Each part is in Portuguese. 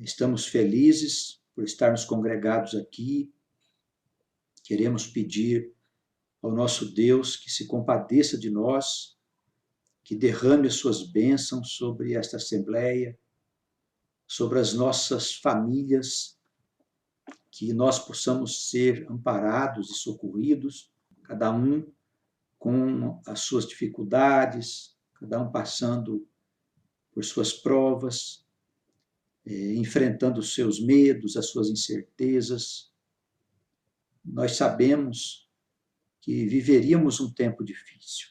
Estamos felizes por estarmos congregados aqui. Queremos pedir ao nosso Deus que se compadeça de nós, que derrame as suas bênçãos sobre esta Assembleia, sobre as nossas famílias, que nós possamos ser amparados e socorridos, cada um com as suas dificuldades, cada um passando por suas provas, enfrentando os seus medos, as suas incertezas. Nós sabemos que viveríamos um tempo difícil.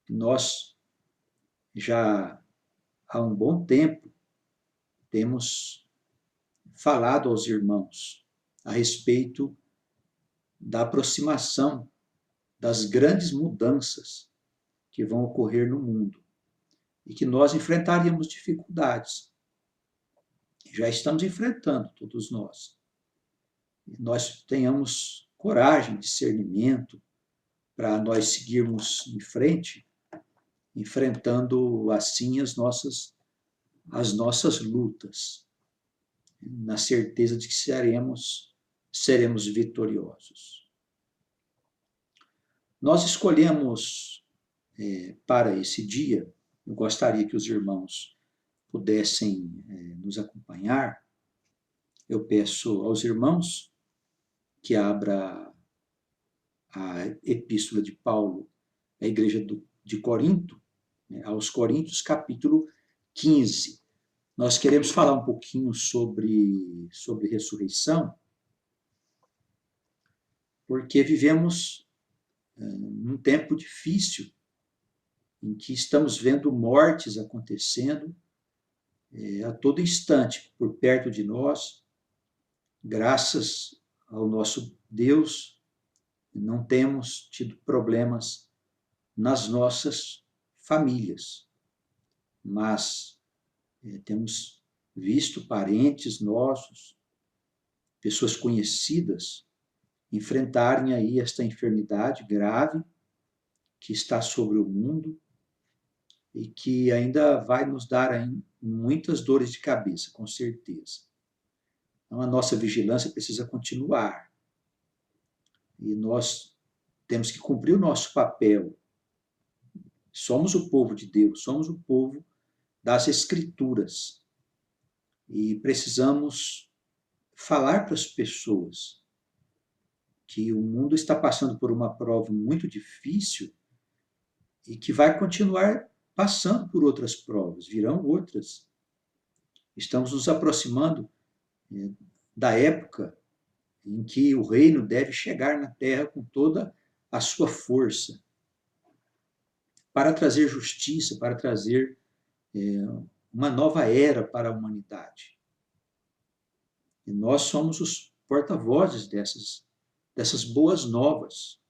Nós já há um bom tempo temos falado aos irmãos a respeito da aproximação das grandes mudanças que vão ocorrer no mundo e que nós enfrentaríamos dificuldades. Já estamos enfrentando, todos nós. Nós tenhamos coragem, discernimento, para nós seguirmos em frente, enfrentando assim as nossas lutas, na certeza de que seremos vitoriosos. Nós escolhemos para esse dia, eu gostaria que os irmãos pudessem nos acompanhar. Eu peço aos irmãos que abra a epístola de Paulo à igreja de Corinto, aos Coríntios, capítulo 15. Nós queremos falar um pouquinho sobre ressurreição, porque vivemos num tempo difícil, em que estamos vendo mortes acontecendo a todo instante, por perto de nós. Graças ao nosso Deus, não temos tido problemas nas nossas famílias, mas temos visto parentes nossos, pessoas conhecidas, enfrentarem aí esta enfermidade grave que está sobre o mundo e que ainda vai nos dar muitas dores de cabeça, com certeza. Então, a nossa vigilância precisa continuar. E nós temos que cumprir o nosso papel. Somos o povo de Deus, somos o povo das Escrituras. E precisamos falar para as pessoas que o mundo está passando por uma prova muito difícil e que vai continuar passando por outras provas, virão outras. Estamos nos aproximando da época em que o reino deve chegar na terra com toda a sua força, para trazer justiça, para trazer uma nova era para a humanidade. E nós somos os porta-vozes dessas boas novas.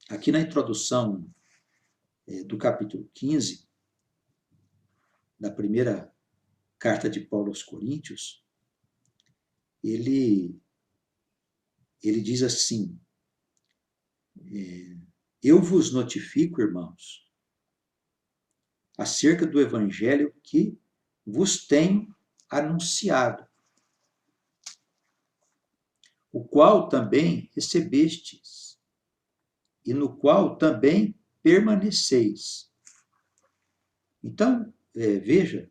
Aqui na introdução do capítulo 15, da primeira carta de Paulo aos Coríntios, ele diz assim: eu vos notifico, irmãos, acerca do evangelho que vos tenho anunciado, o qual também recebestes, e no qual também permaneceis. Então, veja,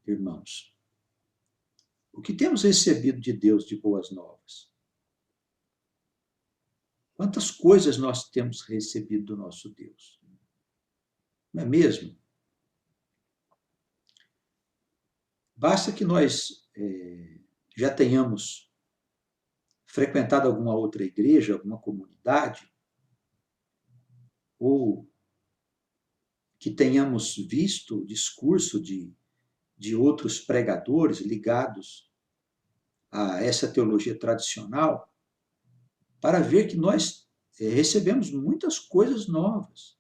irmãos, o que temos recebido de Deus de boas novas? Quantas coisas nós temos recebido do nosso Deus? Não é mesmo? Basta que nós já tenhamos frequentado alguma outra igreja, alguma comunidade, ou que tenhamos visto o discurso de outros pregadores ligados a essa teologia tradicional, para ver que nós recebemos muitas coisas novas.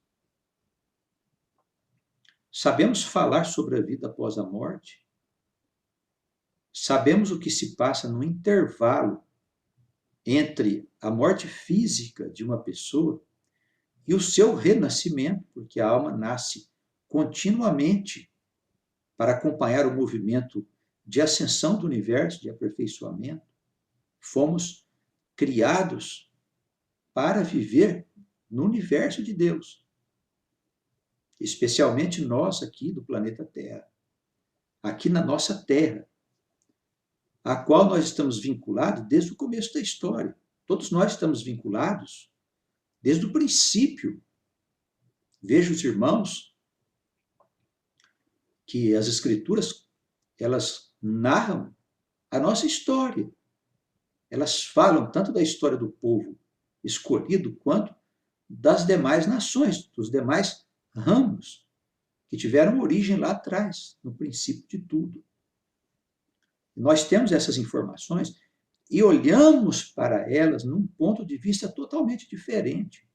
Sabemos falar sobre a vida após a morte. Sabemos o que se passa no intervalo entre a morte física de uma pessoa e o seu renascimento, porque a alma nasce continuamente para acompanhar o movimento de ascensão do universo, de aperfeiçoamento. Fomos criados para viver no universo de Deus. Especialmente nós aqui do planeta Terra. Aqui na nossa Terra, a qual nós estamos vinculados desde o começo da história. Todos nós estamos vinculados desde o princípio. Veja os irmãos que as Escrituras, elas narram a nossa história. Elas falam tanto da história do povo escolhido quanto das demais nações, dos demais ramos que tiveram origem lá atrás, no princípio de tudo. Nós temos essas informações e olhamos para elas num ponto de vista totalmente diferente.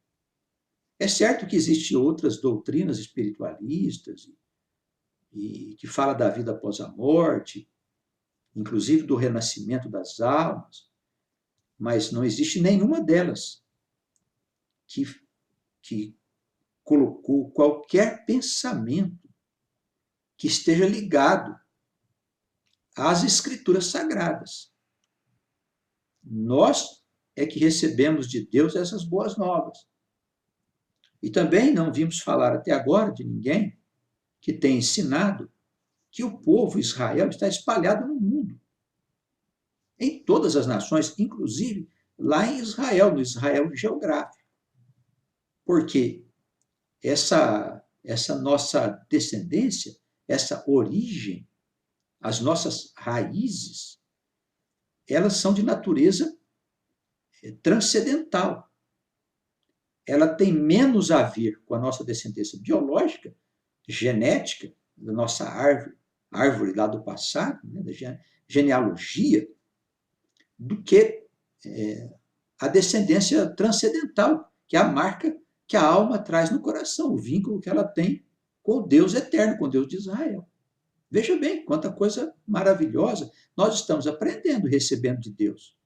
É certo que existem outras doutrinas espiritualistas e que falam da vida após a morte, inclusive do renascimento das almas, mas não existe nenhuma delas que colocou qualquer pensamento que esteja ligado às Escrituras Sagradas. Nós é que recebemos de Deus essas boas novas. E também não vimos falar até agora de ninguém que tenha ensinado que o povo Israel está espalhado no mundo, em todas as nações, inclusive lá em Israel, no Israel geográfico. Porque essa nossa descendência, essa origem, as nossas raízes, elas são de natureza transcendental. Ela tem menos a ver com a nossa descendência biológica, genética, da nossa árvore lá do passado, né, da genealogia, do que a descendência transcendental, que é a marca que a alma traz no coração, o vínculo que ela tem com o Deus eterno, com o Deus de Israel. Veja bem, quanta coisa maravilhosa nós estamos aprendendo, recebendo de Deus.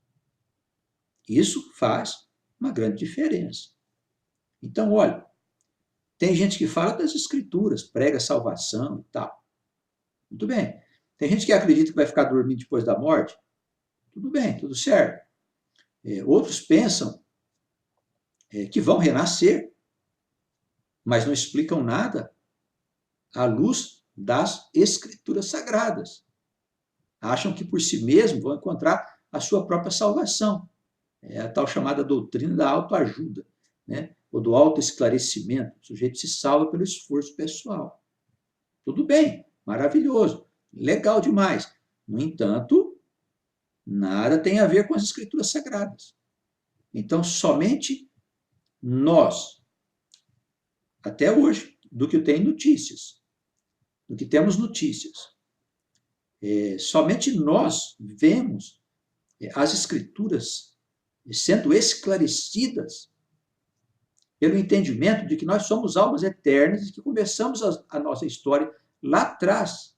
Isso faz uma grande diferença. Então, olha, tem gente que fala das Escrituras, prega salvação e tal. Muito bem. Tem gente que acredita que vai ficar dormindo depois da morte. Tudo bem, tudo certo. Outros pensam que vão renascer, mas não explicam nada à luz das Escrituras Sagradas. Acham que por si mesmos vão encontrar a sua própria salvação. É a tal chamada doutrina da autoajuda, né? Ou do autoesclarecimento. O sujeito se salva pelo esforço pessoal. Tudo bem, maravilhoso, legal demais. No entanto, nada tem a ver com as Escrituras Sagradas. Então, somente nós, até hoje, do que tem notícias, do que temos notícias, somente nós vemos as Escrituras sendo esclarecidas pelo entendimento de que nós somos almas eternas e que começamos a nossa história lá atrás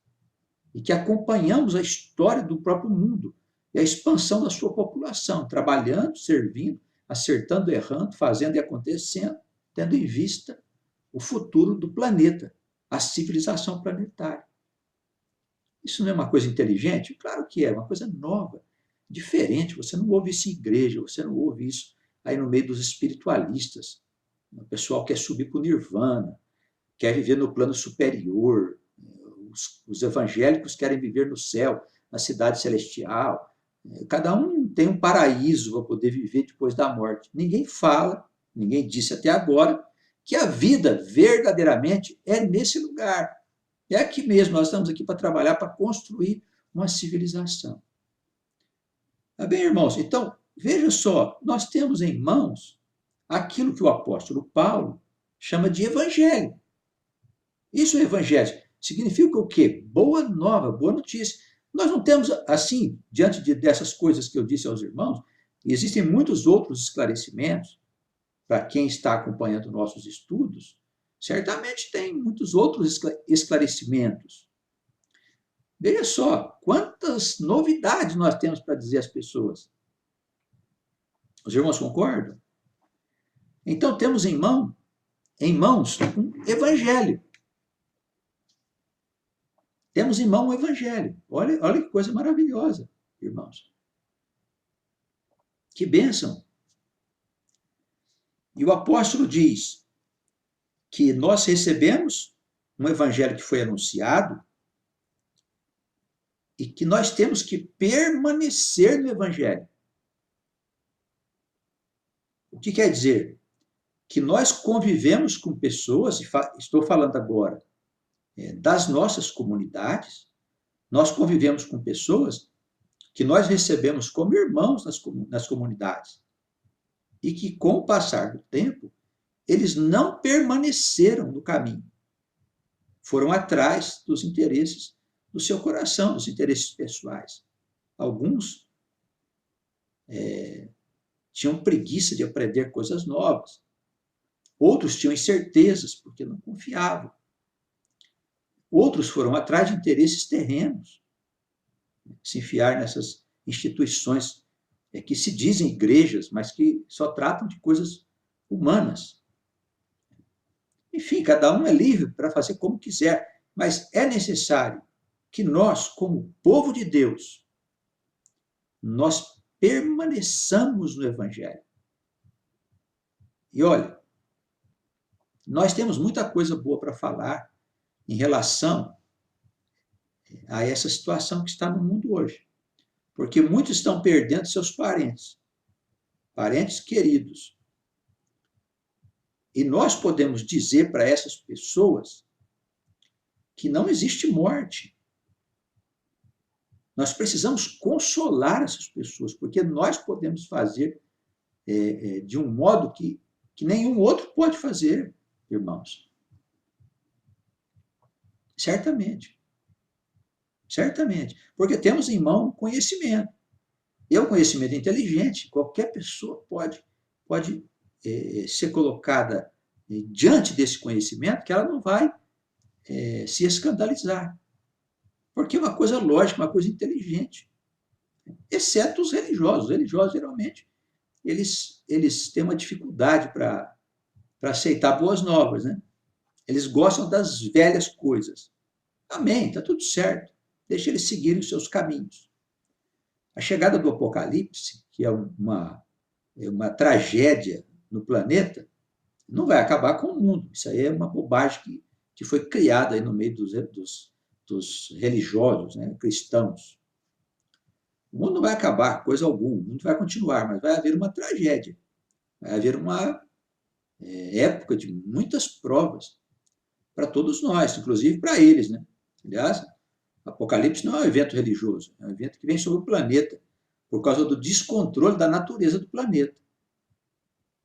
e que acompanhamos a história do próprio mundo e a expansão da sua população, trabalhando, servindo, acertando, errando, fazendo e acontecendo, tendo em vista o futuro do planeta, a civilização planetária. Isso não é uma coisa inteligente? Claro que é, uma coisa nova, diferente. Você não ouve isso em igreja, você não ouve isso aí no meio dos espiritualistas. O pessoal quer subir para o nirvana, quer viver no plano superior. Os evangélicos querem viver no céu, na cidade celestial. Cada um tem um paraíso para poder viver depois da morte. Ninguém fala, ninguém disse até agora, que a vida verdadeiramente é nesse lugar. É aqui mesmo, nós estamos aqui para trabalhar, para construir uma civilização. Tá bem, irmãos? Então, veja só, nós temos em mãos aquilo que o apóstolo Paulo chama de evangelho. Isso é evangelho. Significa o quê? Boa nova, boa notícia. Nós não temos, assim, diante dessas coisas que eu disse aos irmãos, existem muitos outros esclarecimentos para quem está acompanhando nossos estudos, certamente tem muitos outros esclarecimentos. Veja só, quantas novidades nós temos para dizer às pessoas. Os irmãos concordam? Então, temos em mãos um evangelho. temos em mão o Evangelho. Olha que coisa maravilhosa, irmãos. Que bênção! E o apóstolo diz que nós recebemos um Evangelho que foi anunciado e que nós temos que permanecer no Evangelho. O que quer dizer? Que nós convivemos com pessoas, e estou falando agora das nossas comunidades, nós convivemos com pessoas que nós recebemos como irmãos nas comunidades e que, com o passar do tempo, eles não permaneceram no caminho. Foram atrás dos interesses do seu coração, dos interesses pessoais. Alguns tinham preguiça de aprender coisas novas. Outros tinham incertezas porque não confiavam. Outros foram atrás de interesses terrenos, se enfiar nessas instituições que se dizem igrejas, mas que só tratam de coisas humanas. Enfim, cada um é livre para fazer como quiser, mas é necessário que nós, como povo de Deus, nós permaneçamos no Evangelho. E olha, nós temos muita coisa boa para falar em relação a essa situação que está no mundo hoje. Porque muitos estão perdendo seus parentes queridos. E nós podemos dizer para essas pessoas que não existe morte. Nós precisamos consolar essas pessoas, porque nós podemos fazer de um modo que nenhum outro pode fazer, irmãos. Certamente. Certamente. Porque temos em mão conhecimento. E é um conhecimento inteligente. Qualquer pessoa pode ser colocada diante desse conhecimento que ela não vai se escandalizar. Porque é uma coisa lógica, uma coisa inteligente. Exceto os religiosos. Os religiosos, geralmente, eles têm uma dificuldade para aceitar boas novas, né? Eles gostam das velhas coisas. Amém, está tudo certo. Deixa eles seguirem os seus caminhos. A chegada do Apocalipse, que é uma tragédia no planeta, não vai acabar com o mundo. Isso aí é uma bobagem que foi criada aí no meio dos religiosos, né, cristãos. O mundo não vai acabar, coisa alguma. O mundo vai continuar, mas vai haver uma tragédia. Vai haver uma época de muitas provas para todos nós, inclusive para eles, né? Aliás, o Apocalipse não é um evento religioso, é um evento que vem sobre o planeta, por causa do descontrole da natureza do planeta.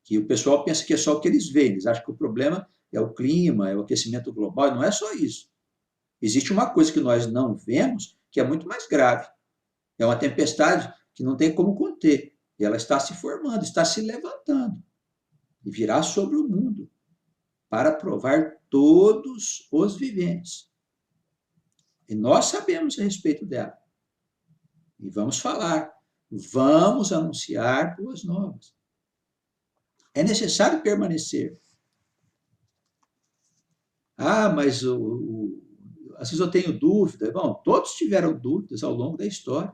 Que o pessoal pensa que é só o que eles veem, eles acham que o problema é o clima, é o aquecimento global, e não é só isso. Existe uma coisa que nós não vemos, que é muito mais grave. É uma tempestade que não tem como conter, e ela está se formando, está se levantando, e virá sobre o mundo, para provar todos os viventes. E nós sabemos a respeito dela. E vamos falar, vamos anunciar boas novas. É necessário permanecer. Ah, mas às vezes eu tenho dúvida. Bom, todos tiveram dúvidas ao longo da história.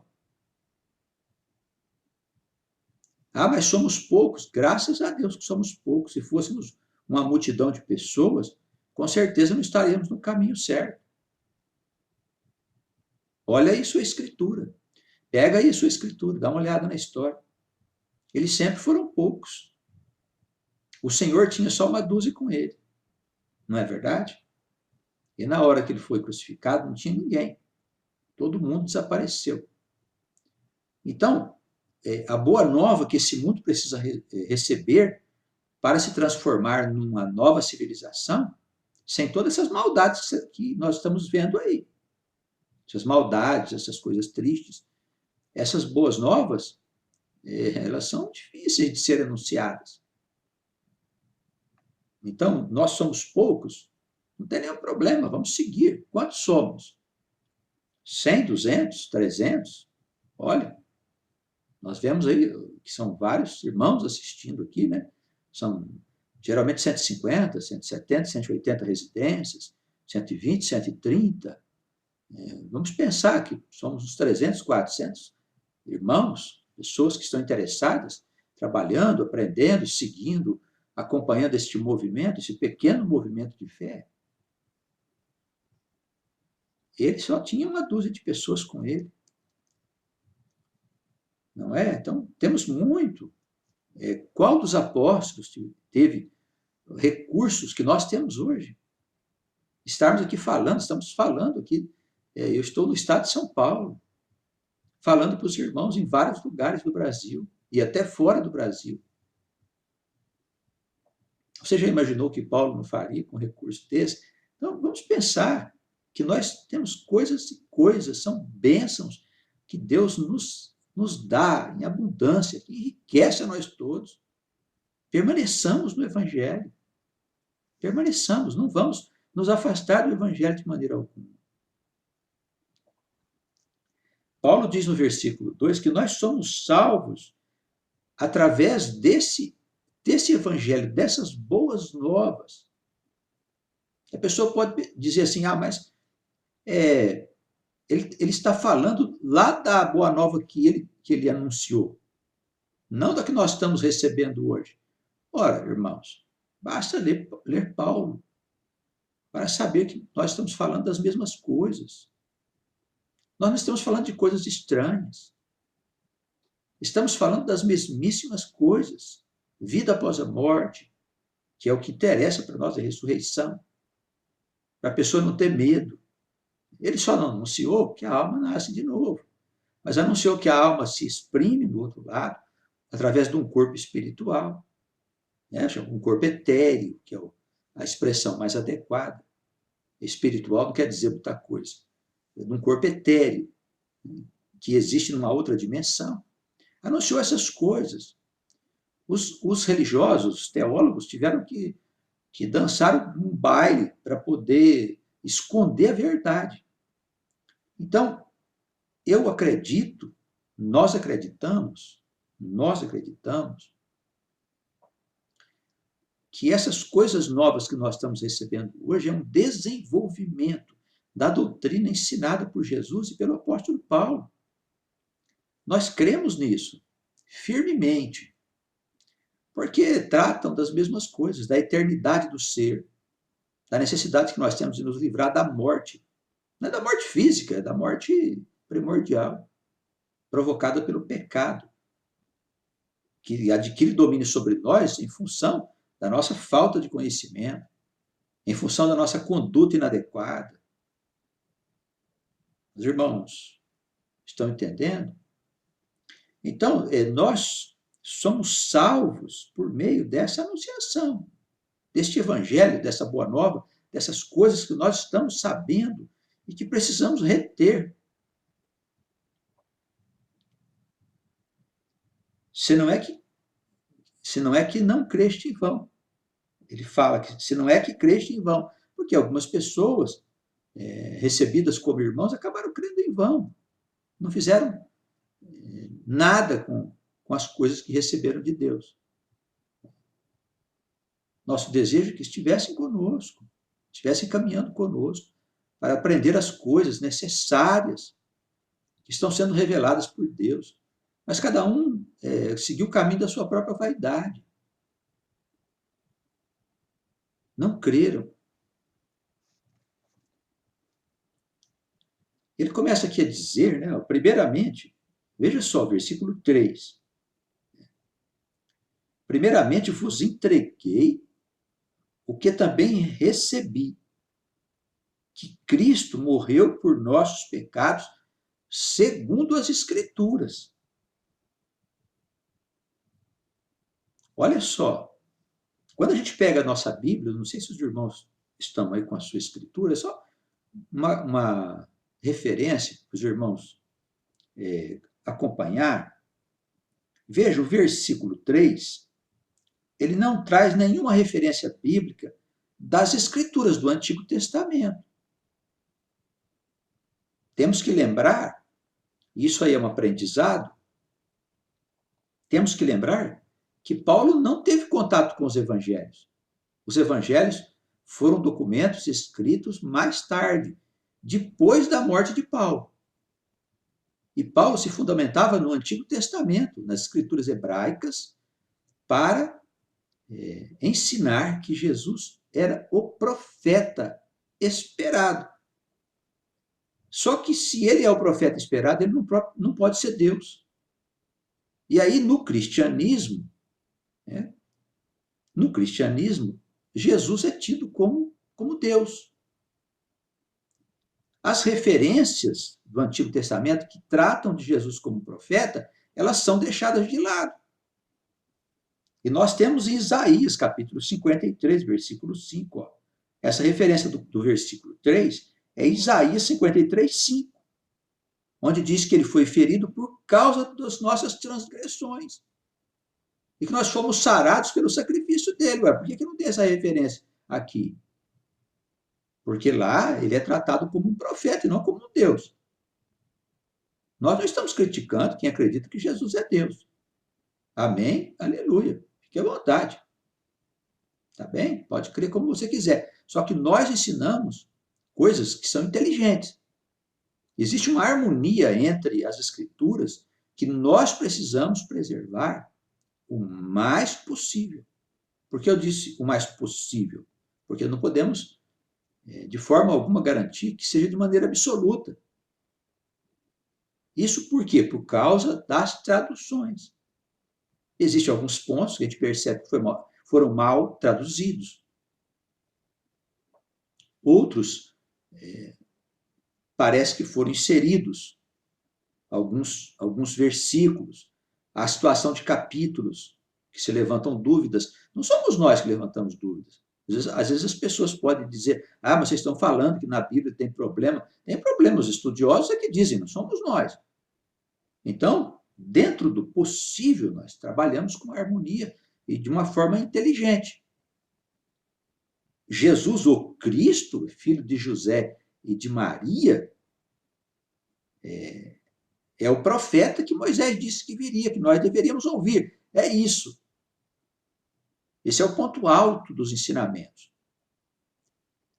Ah, mas somos poucos. Graças a Deus que somos poucos. Se fôssemos uma multidão de pessoas, com certeza não estaríamos no caminho certo. Olha aí sua escritura. Pega aí sua escritura, dá uma olhada na história. Eles sempre foram poucos. O Senhor tinha só uma dúzia com ele. Não é verdade? E na hora que ele foi crucificado, não tinha ninguém. Todo mundo desapareceu. Então, a boa nova que esse mundo precisa receber para se transformar numa nova civilização, sem todas essas maldades que nós estamos vendo aí. Essas maldades, essas coisas tristes. Essas boas novas, elas são difíceis de serem anunciadas. Então, nós somos poucos, não tem nenhum problema, vamos seguir. Quantos somos? 100, 200, 300? Olha, nós vemos aí que são vários irmãos assistindo aqui, né? São geralmente 150, 170, 180 residências, 120, 130. Vamos pensar que somos uns 300, 400 irmãos, pessoas que estão interessadas, trabalhando, aprendendo, seguindo, acompanhando este movimento, esse pequeno movimento de fé. Ele só tinha uma dúzia de pessoas com ele. Não é? Então, temos muito. Qual dos apóstolos teve recursos que nós temos hoje? Estarmos aqui falando, estamos falando aqui. Eu estou no estado de São Paulo, falando para os irmãos em vários lugares do Brasil e até fora do Brasil. Você já imaginou que Paulo não faria com um recurso desse? Então, vamos pensar que nós temos coisas e coisas, são bênçãos que Deus nos dá em abundância, que enriquece a nós todos. Permaneçamos no Evangelho. Permaneçamos, não vamos nos afastar do Evangelho de maneira alguma. Paulo diz no versículo 2 que nós somos salvos através desse Evangelho, dessas boas novas. A pessoa pode dizer assim, mas ele está falando lá da boa nova que ele anunciou, não da que nós estamos recebendo hoje. Ora, irmãos, basta ler Paulo para saber que nós estamos falando das mesmas coisas. Nós não estamos falando de coisas estranhas. Estamos falando das mesmíssimas coisas. Vida após a morte, que é o que interessa para nós, a ressurreição. Para a pessoa não ter medo. Ele só não anunciou que a alma nasce de novo, mas anunciou que a alma se exprime do outro lado através de um corpo espiritual, né? Um corpo etéreo, que é a expressão mais adequada. Espiritual não quer dizer muita coisa. É de um corpo etéreo, que existe numa outra dimensão. Anunciou essas coisas. Os religiosos, os teólogos, tiveram que dançar um baile para poder esconder a verdade. Então, eu acredito, nós acreditamos que essas coisas novas que nós estamos recebendo hoje é um desenvolvimento da doutrina ensinada por Jesus e pelo apóstolo Paulo. Nós cremos nisso, firmemente, porque tratam das mesmas coisas, da eternidade do ser, da necessidade que nós temos de nos livrar da morte. Não é da morte física, é da morte primordial, provocada pelo pecado, que adquire domínio sobre nós em função da nossa falta de conhecimento, em função da nossa conduta inadequada. Os irmãos estão entendendo? Então, nós somos salvos por meio dessa anunciação, deste evangelho, dessa boa nova, dessas coisas que nós estamos sabendo e que precisamos reter. Se não é que não creste em vão. Ele fala que se não é que creste em vão, porque algumas pessoas recebidas como irmãos acabaram crendo em vão. Não fizeram nada com as coisas que receberam de Deus. Nosso desejo é que estivessem conosco, estivessem caminhando conosco, para aprender as coisas necessárias que estão sendo reveladas por Deus. Mas cada um seguiu o caminho da sua própria vaidade. Não creram. Ele começa aqui a dizer, né, primeiramente, veja só, versículo 3. Primeiramente vos entreguei o que também recebi, que Cristo morreu por nossos pecados, segundo as Escrituras. Olha só, quando a gente pega a nossa Bíblia, não sei se os irmãos estão aí com a sua Escritura, é só uma referência para os irmãos acompanhar. Veja, o versículo 3, ele não traz nenhuma referência bíblica das Escrituras do Antigo Testamento. Temos que lembrar, isso aí é um aprendizado, temos que lembrar que Paulo não teve contato com os evangelhos. Os evangelhos foram documentos escritos mais tarde, depois da morte de Paulo. E Paulo se fundamentava no Antigo Testamento, nas escrituras hebraicas, para ensinar que Jesus era o profeta esperado. Só que se ele é o profeta esperado, ele não pode ser Deus. E aí, no cristianismo, Jesus é tido como Deus. As referências do Antigo Testamento que tratam de Jesus como profeta, elas são deixadas de lado. E nós temos em Isaías, capítulo 53, versículo 5. Ó. Essa referência do versículo 3 é Isaías 53, 5, onde diz que ele foi ferido por causa das nossas transgressões. E que nós fomos sarados pelo sacrifício dele. Ué, por que não tem essa referência aqui? Porque lá ele é tratado como um profeta e não como um Deus. Nós não estamos criticando quem acredita que Jesus é Deus. Amém? Aleluia. Fique à vontade. Tá bem? Pode crer como você quiser. Só que nós ensinamos coisas que são inteligentes. Existe uma harmonia entre as escrituras que nós precisamos preservar o mais possível. Por que eu disse o mais possível? Porque não podemos, de forma alguma, garantir que seja de maneira absoluta. Isso por quê? Por causa das traduções. Existem alguns pontos que a gente percebe que foram mal traduzidos. Outros parece que foram inseridos alguns versículos, a situação de capítulos que se levantam dúvidas. Não somos nós que levantamos dúvidas. Às vezes as pessoas podem dizer, mas vocês estão falando que na Bíblia tem problema. Tem problema, os estudiosos é que dizem, não somos nós. Então, dentro do possível, nós trabalhamos com harmonia e de uma forma inteligente. Jesus, o Cristo, filho de José e de Maria, é o profeta que Moisés disse que viria, que nós deveríamos ouvir. É isso. Esse é o ponto alto dos ensinamentos.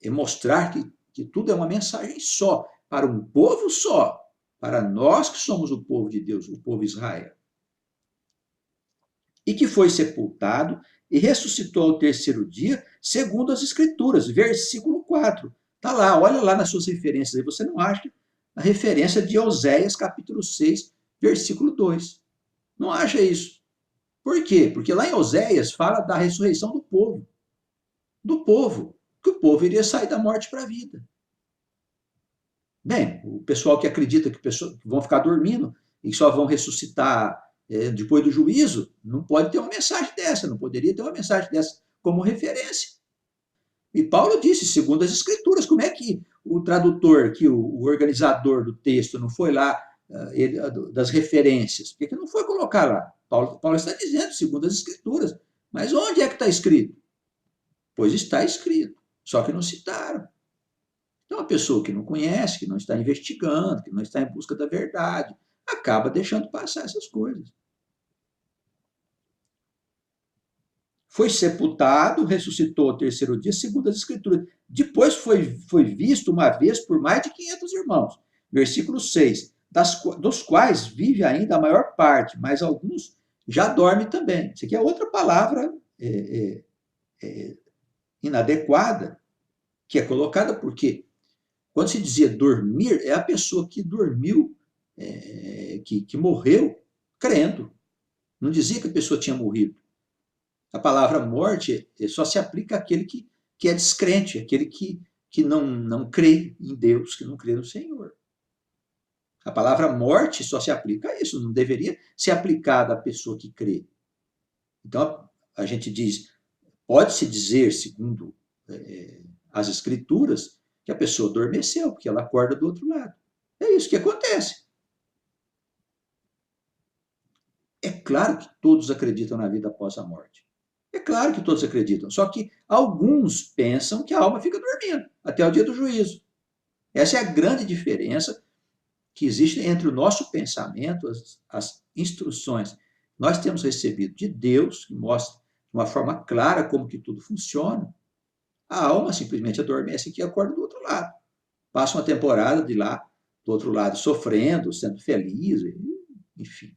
É mostrar que tudo é uma mensagem só, para um povo só, para nós que somos o povo de Deus, o povo Israel. E que foi sepultado e ressuscitou ao terceiro dia, segundo as Escrituras, versículo 4. Está lá, olha lá nas suas referências, aí você não acha a referência de Oséias, capítulo 6, versículo 2. Não acha isso. Por quê? Porque lá em Oséias fala da ressurreição do povo. Do povo. Que o povo iria sair da morte para a vida. Bem, o pessoal que acredita que vão ficar dormindo e só vão ressuscitar depois do juízo, não pode ter uma mensagem dessa, não poderia ter uma mensagem dessa como referência. E Paulo disse, segundo as Escrituras, como é que o tradutor, que o organizador do texto não foi lá das referências? Por que não foi colocar lá? Paulo está dizendo, segundo as Escrituras. Mas onde é que está escrito? Pois está escrito, só que não citaram. Então, a pessoa que não conhece, que não está investigando, que não está em busca da verdade, acaba deixando passar essas coisas. Foi sepultado, ressuscitou ao terceiro dia, segundo as Escrituras. Depois foi visto uma vez por mais de 500 irmãos. Versículo 6. Dos quais vive ainda a maior parte, mas alguns já dormem também. Isso aqui é outra palavra inadequada, que é colocada porque quando se dizia dormir, é a pessoa que dormiu, que morreu crendo. Não dizia que a pessoa tinha morrido. A palavra morte só se aplica àquele que é descrente, aquele que não crê em Deus, que não crê no Senhor. A palavra morte só se aplica a isso, não deveria ser aplicada à pessoa que crê. Então, a gente diz, pode-se dizer, segundo as Escrituras, que a pessoa adormeceu, porque ela acorda do outro lado. É isso que acontece. É claro que todos acreditam na vida após a morte. É claro que todos acreditam, só que alguns pensam que a alma fica dormindo até o dia do juízo. Essa é a grande diferença que existe entre o nosso pensamento, as instruções que nós temos recebido de Deus, que mostra de uma forma clara como que tudo funciona. A alma simplesmente adormece aqui e acorda do outro lado, passa uma temporada de lá, do outro lado, sofrendo, sendo feliz, enfim,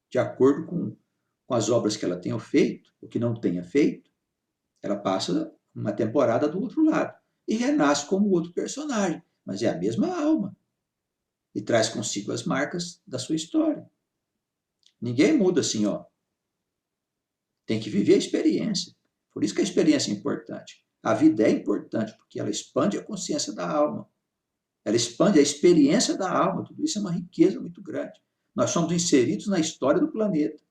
de acordo com as obras que ela tenha feito, ou que não tenha feito, ela passa uma temporada do outro lado e renasce como outro personagem, mas é a mesma alma e traz consigo as marcas da sua história. Ninguém muda assim, ó. Tem que viver a experiência. Por isso que a experiência é importante. A vida é importante porque ela expande a consciência da alma. Ela expande a experiência da alma. Tudo isso é uma riqueza muito grande. Nós somos inseridos na história do planeta.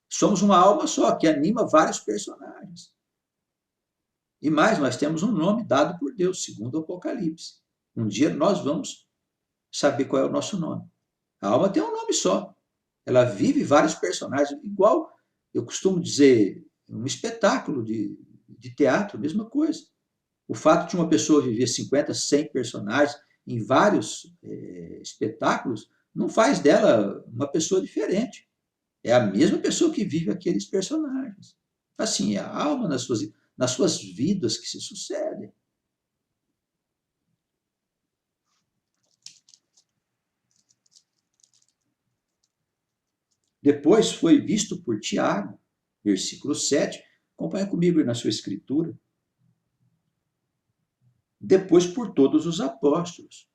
Somos uma alma só que anima vários personagens. E mais, nós temos um nome dado por Deus, segundo o Apocalipse. Um dia nós vamos saber qual é o nosso nome. A alma tem um nome só. Ela vive vários personagens, igual, eu costumo dizer, um espetáculo de teatro, mesma coisa. O fato de uma pessoa viver 50, 100 personagens em vários espetáculos não faz dela uma pessoa diferente. É a mesma pessoa que vive aqueles personagens. Assim, é a alma nas suas vidas que se sucedem. Depois foi visto por Tiago, versículo 7. Acompanha comigo aí na sua escritura. Depois por todos os apóstolos.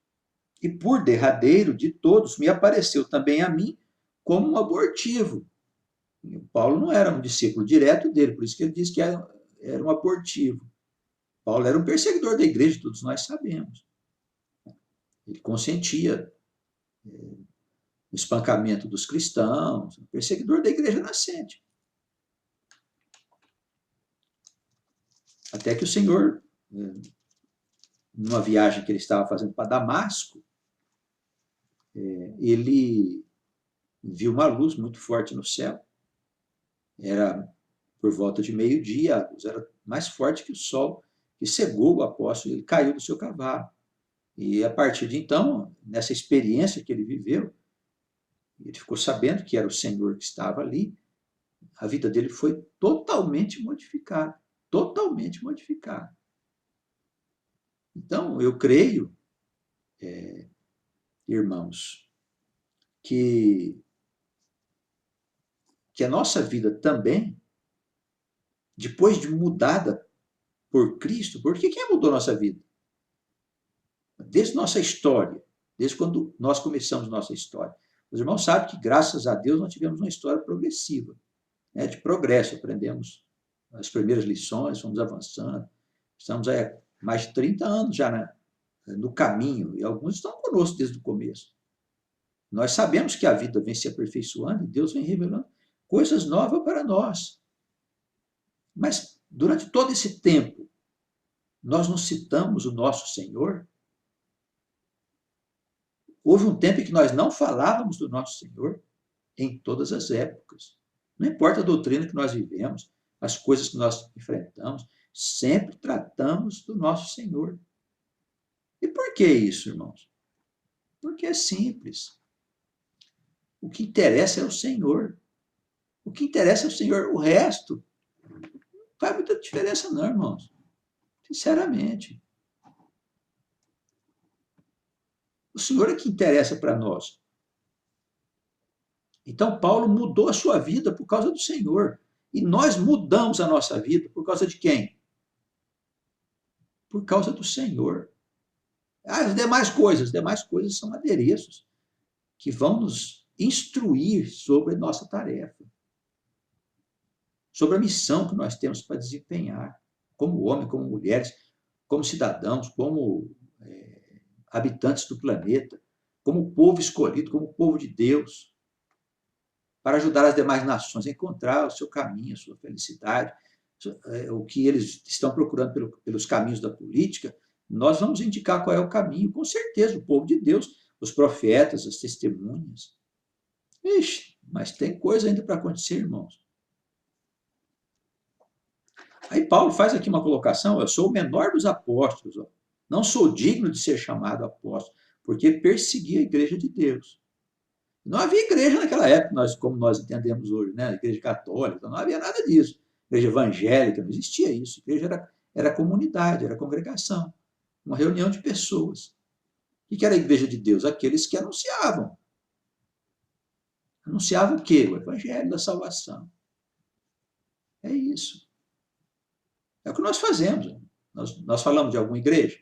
E por derradeiro de todos me apareceu também a mim como um abortivo. E o Paulo não era um discípulo direto dele, por isso que ele diz que era um abortivo. Paulo era um perseguidor da igreja, todos nós sabemos. Ele consentia o espancamento dos cristãos, um perseguidor da igreja nascente. Até que o Senhor, numa viagem que ele estava fazendo para Damasco, ele viu uma luz muito forte no céu. Era por volta de meio-dia, a luz era mais forte que o sol, que cegou o apóstolo, ele caiu do seu cavalo. E a partir de então, nessa experiência que ele viveu, ele ficou sabendo que era o Senhor que estava ali, a vida dele foi totalmente modificada. Totalmente modificada. Então, eu creio, irmãos, que a nossa vida também, depois de mudada por Cristo, porque quem mudou a nossa vida? Desde nossa história, desde quando nós começamos nossa história. Os irmãos sabem que, graças a Deus, nós tivemos uma história progressiva, né, de progresso. Aprendemos as primeiras lições, fomos avançando. Estamos há mais de 30 anos já no caminho, e alguns estão conosco desde o começo. Nós sabemos que a vida vem se aperfeiçoando e Deus vem revelando coisas novas para nós. Mas, durante todo esse tempo, nós não citamos o nosso Senhor? Houve um tempo em que nós não falávamos do nosso Senhor em todas as épocas. Não importa a doutrina que nós vivemos, as coisas que nós enfrentamos, sempre tratamos do nosso Senhor. E por que isso, irmãos? Porque é simples. O que interessa é o Senhor. O que interessa é o Senhor. O resto não faz muita diferença não, irmãos. Sinceramente. O Senhor é que interessa para nós. Então, Paulo mudou a sua vida por causa do Senhor. E nós mudamos a nossa vida por causa de quem? Por causa do Senhor. As demais coisas são adereços que vão nos instruir sobre a nossa tarefa, sobre a missão que nós temos para desempenhar, como homens, como mulheres, como cidadãos, como habitantes do planeta, como povo escolhido, como povo de Deus, para ajudar as demais nações a encontrar o seu caminho, a sua felicidade, o que eles estão procurando pelos caminhos da política. Nós vamos indicar qual é o caminho, com certeza, o povo de Deus, os profetas, as testemunhas. Ixi, mas tem coisa ainda para acontecer, irmãos. Aí Paulo faz aqui uma colocação: eu sou o menor dos apóstolos, ó. Não sou digno de ser chamado apóstolo, porque persegui a igreja de Deus. Não havia igreja naquela época, como nós entendemos hoje, né? Igreja católica, não havia nada disso. Igreja evangélica, não existia isso. A igreja era comunidade, era congregação. uma reunião de pessoas. O que era a igreja de Deus? Aqueles que anunciavam. Anunciavam o quê? O evangelho da salvação. É isso. É o que nós fazemos. Nós falamos de alguma igreja?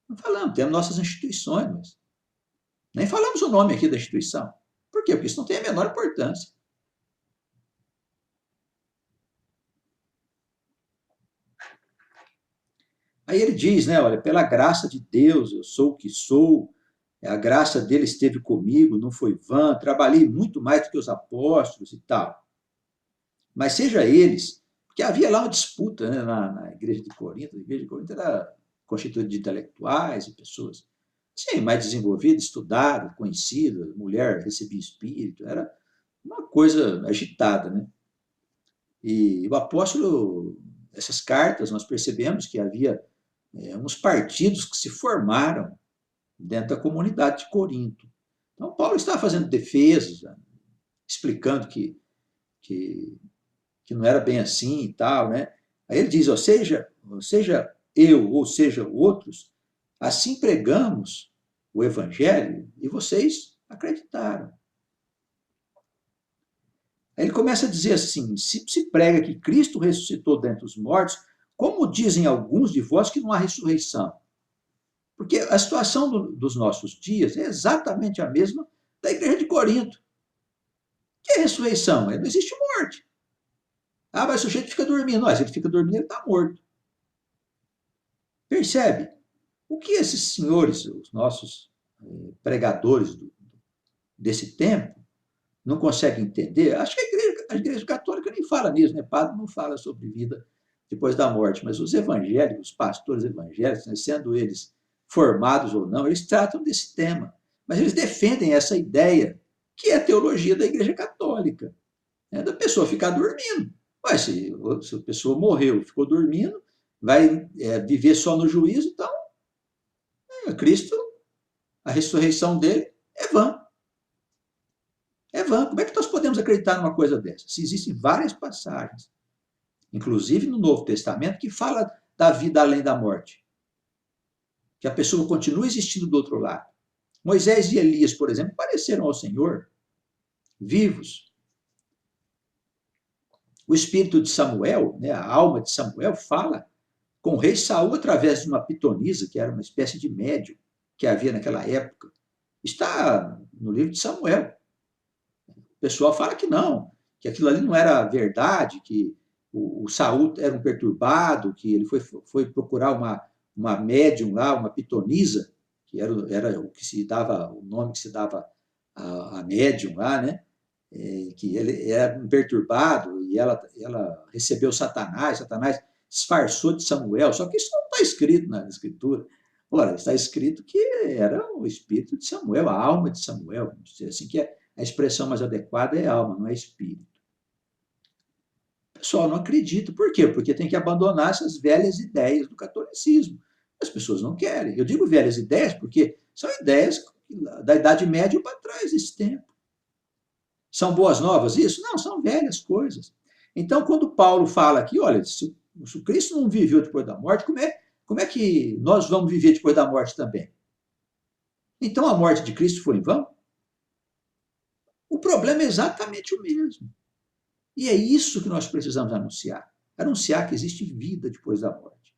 Não falamos, temos nossas instituições, mas nem falamos o nome aqui da instituição. Por quê? Porque isso não tem a menor importância. Aí ele diz, né, olha, pela graça de Deus eu sou o que sou, a graça dele esteve comigo, não foi vã, trabalhei muito mais do que os apóstolos e tal. Mas seja eles, porque havia lá uma disputa, né, na igreja de Corinto. A igreja de Corinto era constituída de intelectuais e pessoas, sim, mais desenvolvidas, estudadas, conhecidas, mulher recebia espírito, era uma coisa agitada, né? E o apóstolo, essas cartas, nós percebemos que havia uns partidos que se formaram dentro da comunidade de Corinto. Então, Paulo estava fazendo defesas, explicando que, que não era bem assim e tal, né? Aí ele diz, seja eu ou seja outros, assim pregamos o evangelho e vocês acreditaram. Aí ele começa a dizer assim, se prega que Cristo ressuscitou dentre os mortos, como dizem alguns de vós que não há ressurreição? Porque a situação dos nossos dias é exatamente a mesma da igreja de Corinto. Que é ressurreição? Não existe morte. Ah, mas o sujeito fica dormindo. Não, se ele fica dormindo, ele está morto. Percebe? O que esses senhores, os nossos pregadores desse tempo, não conseguem entender? Acho que a igreja católica nem fala nisso, né? Padre não fala sobre vida depois da morte, mas os evangélicos, os pastores evangélicos, né, sendo eles formados ou não, eles tratam desse tema. Mas eles defendem essa ideia, que é a teologia da igreja católica, né, da pessoa ficar dormindo. Mas se a pessoa morreu, ficou dormindo, vai viver só no juízo, então Cristo, a ressurreição dele é vã. É vã. Como é que nós podemos acreditar numa coisa dessa? Se existem várias passagens, inclusive no Novo Testamento, que fala da vida além da morte. Que a pessoa continua existindo do outro lado. Moisés e Elias, por exemplo, apareceram ao Senhor vivos. O espírito de Samuel, né, a alma de Samuel, fala com o rei Saul através de uma pitonisa, que era uma espécie de médium que havia naquela época. Está no livro de Samuel. O pessoal fala que não, que aquilo ali não era verdade, que o Saul era um perturbado, que ele foi procurar uma médium lá, uma pitonisa, que era o que se dava, o nome que se dava a médium lá, né? Que ele era um perturbado e ela recebeu Satanás disfarçou de Samuel, só que isso não está escrito na Escritura. Ora, está escrito que era o espírito de Samuel, a alma de Samuel, vamos dizer assim, que a expressão mais adequada é alma, não é espírito. O pessoal não acredita. Por quê? Porque tem que abandonar essas velhas ideias do catolicismo. As pessoas não querem. Eu digo velhas ideias porque são ideias da Idade Média para trás desse tempo. São boas novas isso? Não, são velhas coisas. Então, quando Paulo fala aqui, olha, se Cristo não viveu depois da morte, como é que nós vamos viver depois da morte também? Então, a morte de Cristo foi em vão? O problema é exatamente o mesmo. E é isso que nós precisamos anunciar. Anunciar que existe vida depois da morte.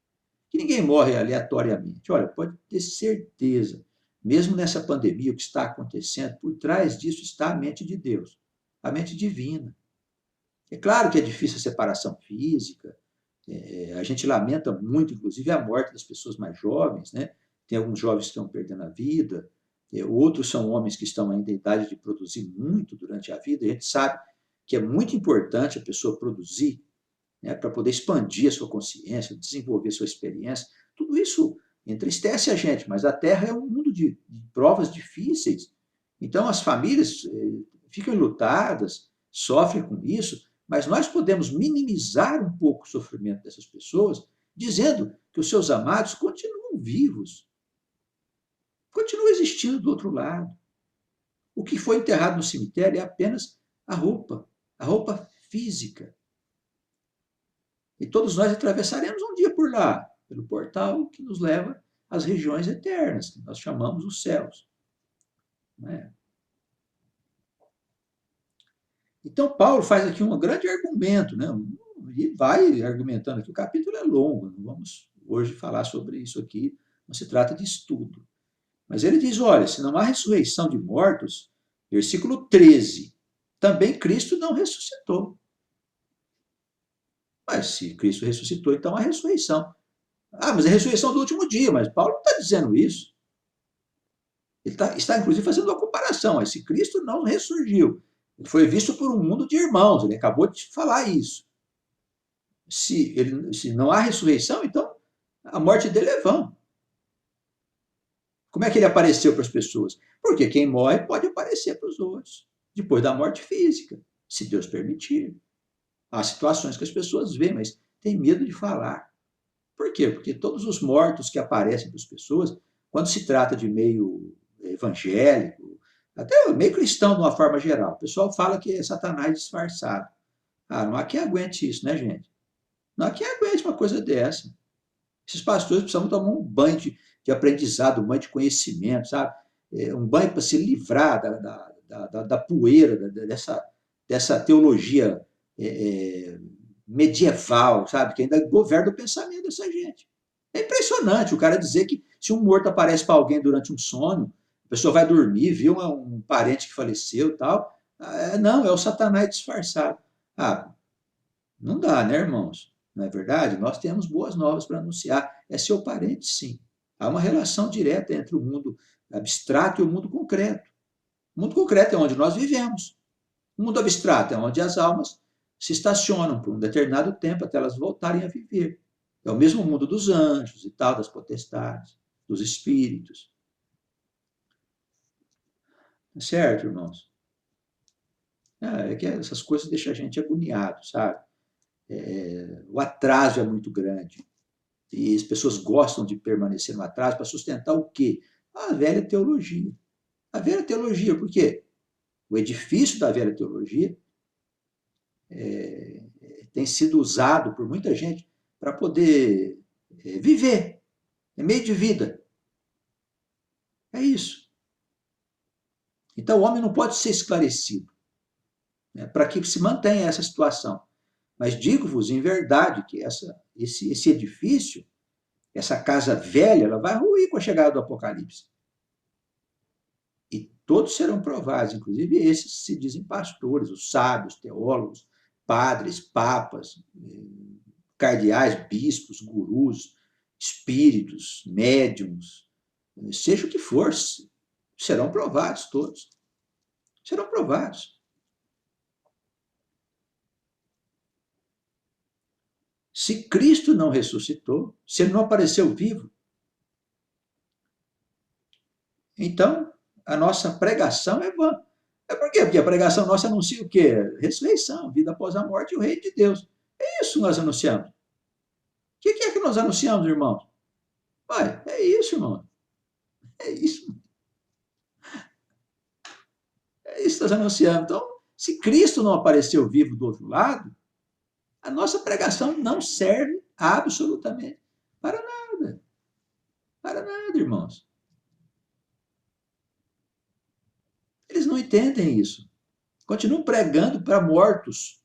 Que ninguém morre aleatoriamente. Olha, pode ter certeza, mesmo nessa pandemia, o que está acontecendo, por trás disso está a mente de Deus, a mente divina. É claro que é difícil a separação física, a gente lamenta muito, inclusive, a morte das pessoas mais jovens, né? Tem alguns jovens que estão perdendo a vida, outros são homens que estão ainda em idade de produzir muito durante a vida, e a gente sabe que é muito importante a pessoa produzir, né, para poder expandir a sua consciência, desenvolver a sua experiência. Tudo isso entristece a gente, mas a Terra é um mundo de provas difíceis. Então, as famílias ficam enlutadas, sofrem com isso, mas nós podemos minimizar um pouco o sofrimento dessas pessoas, dizendo que os seus amados continuam vivos, continuam existindo do outro lado. O que foi enterrado no cemitério é apenas a roupa física. E todos nós atravessaremos um dia por lá, pelo portal que nos leva as regiões eternas, que nós chamamos os céus. Não é? Então, Paulo faz aqui um grande argumento, né? E vai argumentando aqui. O capítulo é longo, não vamos hoje falar sobre isso aqui, não se trata de estudo. Mas ele diz: olha, se não há ressurreição de mortos, versículo 13, também Cristo não ressuscitou. Mas se Cristo ressuscitou, então há ressurreição. Ah, mas é a ressurreição do último dia, mas Paulo não está dizendo isso. Ele está, inclusive, fazendo uma comparação. Mas se Cristo não ressurgiu, ele foi visto por um mundo de irmãos, ele acabou de falar isso. Se não há ressurreição, então a morte dele é vã. Como é que ele apareceu para as pessoas? Porque quem morre pode aparecer para os outros, depois da morte física, se Deus permitir. Há situações que as pessoas veem, mas têm medo de falar. Por quê? Porque todos os mortos que aparecem para as pessoas, quando se trata de meio evangélico, até meio cristão de uma forma geral, o pessoal fala que é Satanás disfarçado. Ah, não há quem aguente isso, né, gente? Não há quem aguente uma coisa dessa. Esses pastores precisam tomar um banho de aprendizado, um banho de conhecimento, sabe? Um banho para se livrar da poeira, dessa teologia medieval, sabe? Que ainda governa o pensamento dessa gente. É impressionante o cara dizer que se um morto aparece para alguém durante um sono, a pessoa vai dormir, viu um parente que faleceu e tal. Não, é o Satanás disfarçado. Ah, não dá, né, irmãos? Não é verdade? Nós temos boas novas para anunciar. É seu parente, sim. Há uma relação direta entre o mundo abstrato e o mundo concreto. O mundo concreto é onde nós vivemos. O mundo abstrato é onde as almas se estacionam por um determinado tempo até elas voltarem a viver. É o mesmo mundo dos anjos e tal, das potestades, dos espíritos. Certo, irmãos? É que essas coisas deixam a gente agoniado, sabe? O atraso é muito grande. E as pessoas gostam de permanecer no atraso para sustentar o quê? A velha teologia. A velha teologia, por quê? O edifício da velha teologia tem sido usado por muita gente para poder viver. É meio de vida. É isso. Então o homem não pode ser esclarecido, né, para que se mantenha essa situação. Mas digo-vos em verdade que esse edifício, essa casa velha, ela vai ruir com a chegada do Apocalipse. E todos serão provados, inclusive esses se dizem pastores, os sábios, teólogos, padres, papas, cardeais, bispos, gurus, espíritos, médiums, seja o que for, serão provados todos. Serão provados. Se Cristo não ressuscitou, se ele não apareceu vivo, então a nossa pregação é vã. É por quê? Porque a pregação nossa anuncia o quê? Ressurreição, vida após a morte e o reino de Deus. É isso que nós anunciamos. O que é que nós anunciamos, irmãos? Ué, é isso, irmão. É isso. É isso que nós anunciamos. Então, se Cristo não apareceu vivo do outro lado, a nossa pregação não serve absolutamente para nada. Para nada, irmãos. Eles não entendem isso. Continuam pregando para mortos.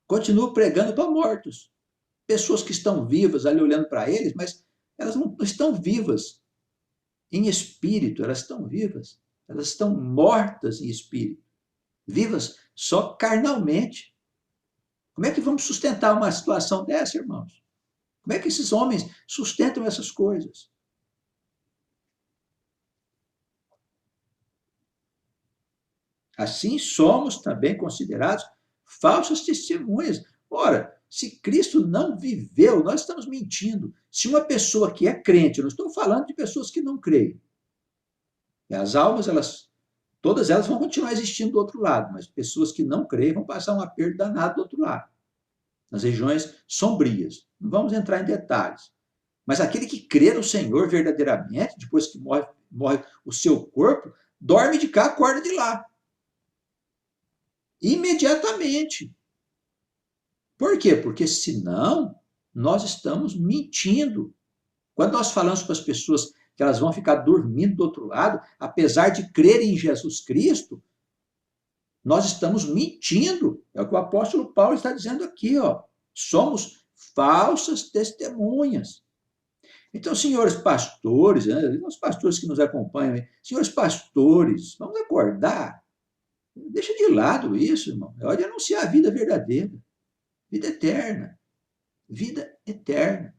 Continuam pregando para mortos. Pessoas que estão vivas ali olhando para eles, mas elas não estão vivas em espírito, elas estão vivas. Elas estão mortas em espírito. Vivas só carnalmente. Como é que vamos sustentar uma situação dessa, irmãos? Como é que esses homens sustentam essas coisas? Assim somos também considerados falsas testemunhas. Ora, se Cristo não viveu, nós estamos mentindo. Se uma pessoa que é crente, eu não estou falando de pessoas que não creem. As almas, todas elas vão continuar existindo do outro lado, mas pessoas que não creem vão passar um aperto danado do outro lado, nas regiões sombrias. Não vamos entrar em detalhes. Mas aquele que crê no Senhor verdadeiramente, depois que morre o seu corpo, dorme de cá, acorda de lá. Imediatamente. Por quê? Porque senão nós estamos mentindo. Quando nós falamos para as pessoas que elas vão ficar dormindo do outro lado, apesar de crerem em Jesus Cristo, nós estamos mentindo. É o que o apóstolo Paulo está dizendo aqui, ó. Somos falsas testemunhas. Então, senhores pastores, né, os pastores que nos acompanham, senhores pastores, vamos acordar. Deixa de lado isso, irmão. É hora de anunciar a vida verdadeira, vida eterna. Vida eterna.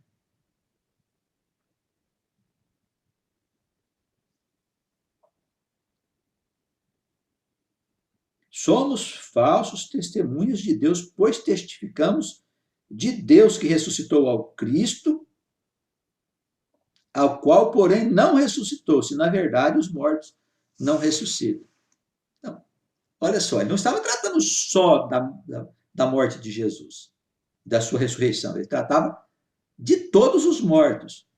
Somos falsos testemunhas de Deus, pois testificamos de Deus que ressuscitou ao Cristo, ao qual, porém, não ressuscitou, se na verdade os mortos não ressuscitam. Então, olha só, ele não estava tratando só da morte de Jesus, da sua ressurreição, ele tratava de todos os mortos.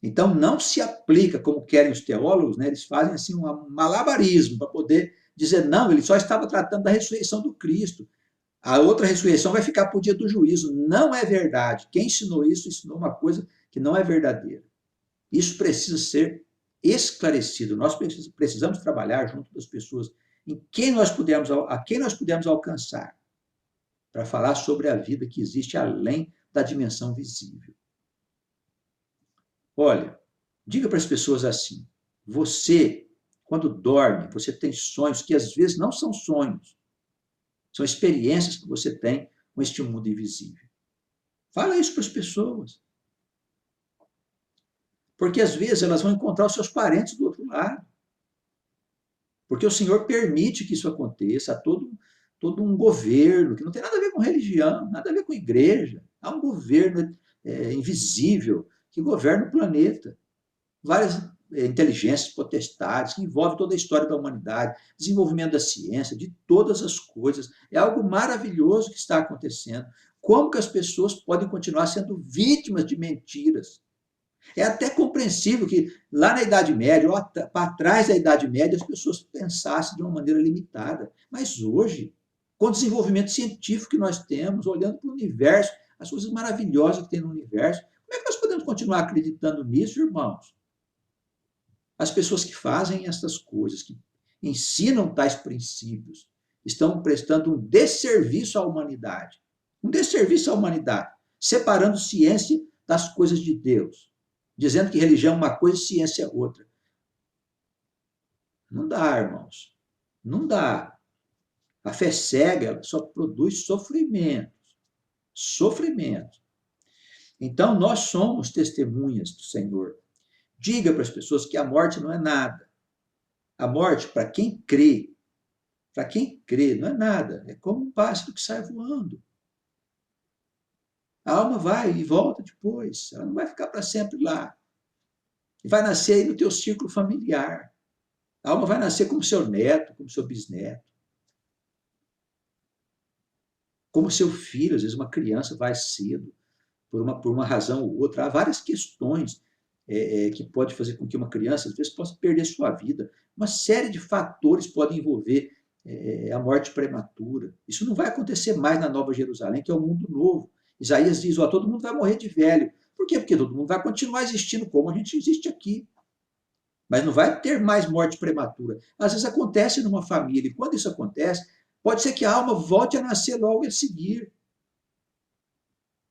Então, não se aplica, como querem os teólogos, né? Eles fazem assim um malabarismo para poder dizer, não, ele só estava tratando da ressurreição do Cristo. A outra ressurreição vai ficar para o dia do juízo. Não é verdade. Quem ensinou isso, ensinou uma coisa que não é verdadeira. Isso precisa ser esclarecido. Nós precisamos trabalhar junto das pessoas em quem nós pudermos, a quem nós pudermos alcançar para falar sobre a vida que existe além da dimensão visível. Olha, diga para as pessoas assim, você, quando dorme, você tem sonhos que às vezes não são sonhos, são experiências que você tem com este mundo invisível. Fala isso para as pessoas. Porque às vezes elas vão encontrar os seus parentes do outro lado. Porque o Senhor permite que isso aconteça, há todo um governo, que não tem nada a ver com religião, nada a ver com igreja. Há um governo invisível que governa o planeta. Várias inteligências potestades, que envolve toda a história da humanidade, desenvolvimento da ciência, de todas as coisas. É algo maravilhoso que está acontecendo. Como que as pessoas podem continuar sendo vítimas de mentiras? É até compreensível que lá na Idade Média, ou para trás da Idade Média, as pessoas pensassem de uma maneira limitada. Mas hoje, com o desenvolvimento científico que nós temos, olhando para o universo, as coisas maravilhosas que tem no universo, como é que nós podemos continuar acreditando nisso, irmãos? As pessoas que fazem essas coisas, que ensinam tais princípios, estão prestando um desserviço à humanidade. Um desserviço à humanidade, separando ciência das coisas de Deus, dizendo que religião é uma coisa e ciência é outra. Não dá, irmãos. Não dá. A fé cega ela só produz sofrimento. Sofrimento. Então, nós somos testemunhas do Senhor. Diga para as pessoas que a morte não é nada. A morte, para quem crê, não é nada. É como um pássaro que sai voando. A alma vai e volta depois. Ela não vai ficar para sempre lá. E vai nascer aí no teu círculo familiar. A alma vai nascer como seu neto, como seu bisneto. Como seu filho, às vezes uma criança vai cedo, por uma razão ou outra. Há várias questões que pode fazer com que uma criança, às vezes, possa perder sua vida. Uma série de fatores podem envolver a morte prematura. Isso não vai acontecer mais na Nova Jerusalém, que é o mundo novo. Isaías diz, todo mundo vai morrer de velho. Por quê? Porque todo mundo vai continuar existindo como a gente existe aqui. Mas não vai ter mais morte prematura. Às vezes acontece numa família, e quando isso acontece, pode ser que a alma volte a nascer logo a seguir.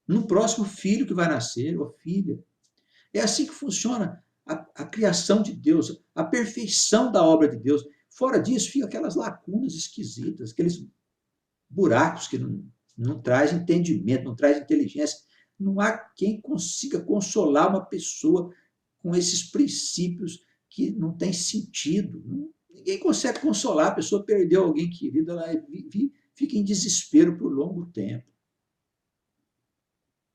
No próximo filho que vai nascer, ou filha. É assim que funciona a criação de Deus, a perfeição da obra de Deus. Fora disso, ficam aquelas lacunas esquisitas, aqueles buracos que não traz entendimento, não traz inteligência. Não há quem consiga consolar uma pessoa com esses princípios que não têm sentido. Ninguém consegue consolar, a pessoa perdeu alguém querido, ela fica em desespero por longo tempo.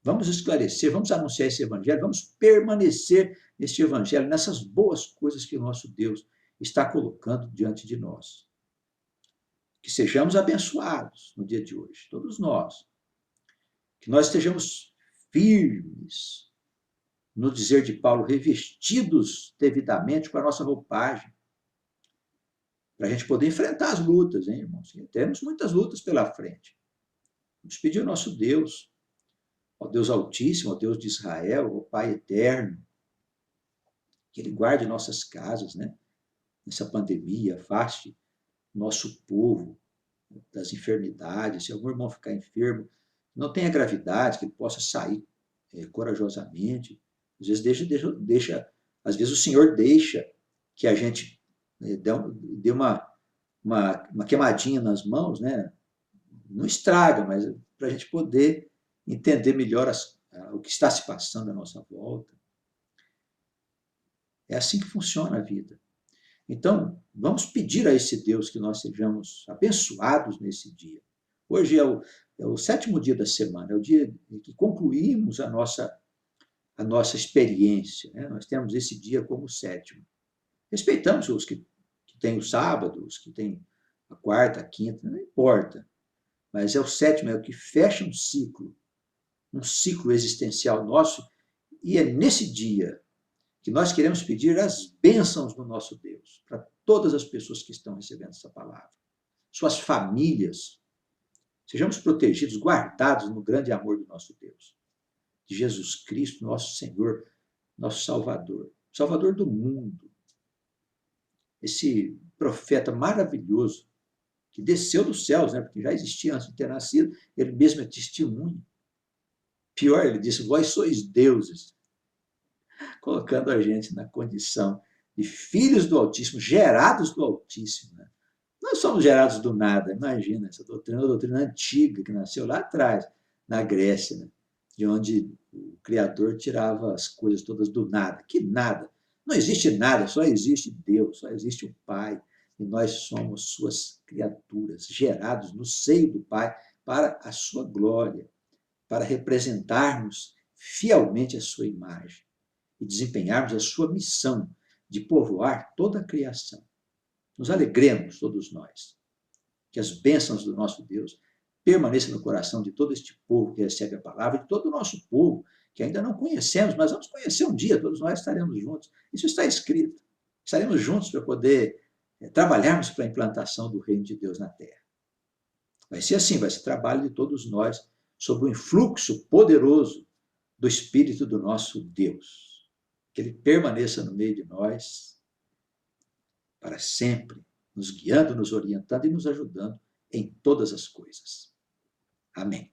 Vamos esclarecer, vamos anunciar esse evangelho, vamos permanecer neste evangelho, nessas boas coisas que o nosso Deus está colocando diante de nós. Que sejamos abençoados no dia de hoje, todos nós. Que nós estejamos firmes no dizer de Paulo, revestidos devidamente com a nossa roupagem, para a gente poder enfrentar as lutas, hein, irmãos? Temos muitas lutas pela frente. Vamos pedir ao nosso Deus Ó Deus Altíssimo, ó Deus de Israel, ó Pai Eterno, que Ele guarde nossas casas, né? Nessa pandemia, afaste nosso povo das enfermidades. Se algum irmão ficar enfermo, não tenha gravidade, que ele possa sair corajosamente. Às vezes às vezes o Senhor deixa que a gente dê uma queimadinha nas mãos, né? Não estraga, mas para a gente poder entender melhor o que está se passando à nossa volta. É assim que funciona a vida. Então, vamos pedir a esse Deus que nós sejamos abençoados nesse dia. Hoje é o 7º dia da semana, é o dia em que concluímos a nossa experiência. Né? Nós temos esse dia como 7º. Respeitamos os que têm o sábado, os que têm a quarta, a quinta, não importa. Mas é o 7º, é o que fecha um ciclo existencial nosso, e é nesse dia que nós queremos pedir as bênçãos do nosso Deus para todas as pessoas que estão recebendo essa palavra. Suas famílias, sejamos protegidos, guardados no grande amor do nosso Deus, de Jesus Cristo, nosso Senhor, nosso Salvador, Salvador do mundo. Esse profeta maravilhoso que desceu dos céus, né, porque já existia antes de ter nascido, ele mesmo é testemunha. Pior, ele disse, vós sois deuses, colocando a gente na condição de filhos do Altíssimo, gerados do Altíssimo. Né? Nós somos gerados do nada, imagina, essa doutrina é uma doutrina antiga, que nasceu lá atrás, na Grécia, né? De onde o Criador tirava as coisas todas do nada. Que nada? Não existe nada, só existe Deus, só existe o Pai. E nós somos suas criaturas, gerados no seio do Pai para a sua glória, para representarmos fielmente a sua imagem e desempenharmos a sua missão de povoar toda a criação. Nos alegremos, todos nós, que as bênçãos do nosso Deus permaneçam no coração de todo este povo que recebe a palavra, e de todo o nosso povo, que ainda não conhecemos, mas vamos conhecer um dia, todos nós estaremos juntos. Isso está escrito. Estaremos juntos para poder trabalharmos para a implantação do reino de Deus na terra. Vai ser assim, vai ser trabalho de todos nós, sob o influxo poderoso do Espírito do nosso Deus. Que Ele permaneça no meio de nós para sempre, nos guiando, nos orientando e nos ajudando em todas as coisas. Amém.